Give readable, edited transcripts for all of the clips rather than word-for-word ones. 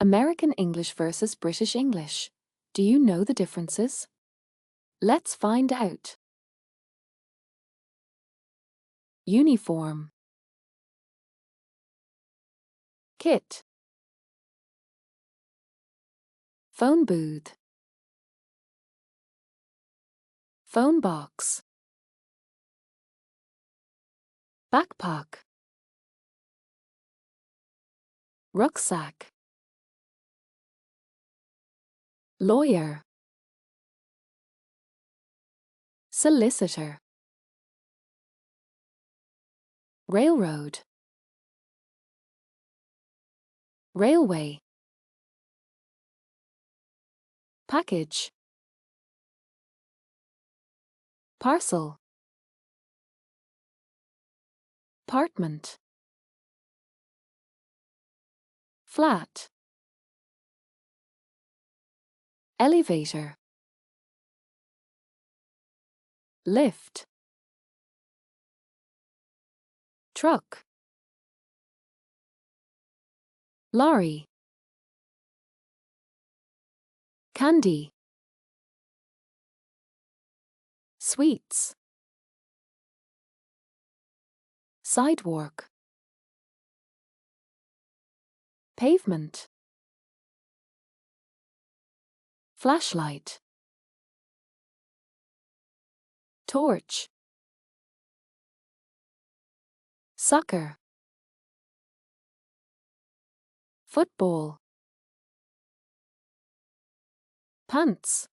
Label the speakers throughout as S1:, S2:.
S1: American English versus British English. Do you know the differences? Let's find out. Uniform. Kit. Phone booth. Phone box. Backpack. Rucksack. Lawyer. Solicitor. Railroad. Railway. Package. Parcel. Apartment. Flat. Elevator. Lift. Truck. Lorry. Candy. Sweets. Sidewalk. Pavement. Flashlight. Torch. Soccer. Football. Pants.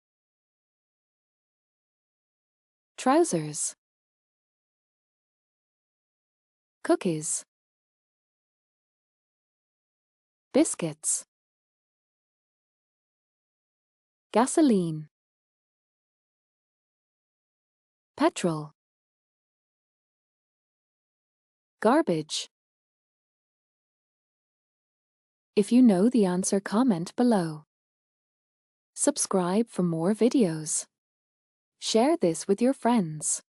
S1: Trousers. Cookies. Biscuits. Gasoline. Petrol. Garbage. If you know the answer, comment below. Subscribe for more videos. Share this with your friends.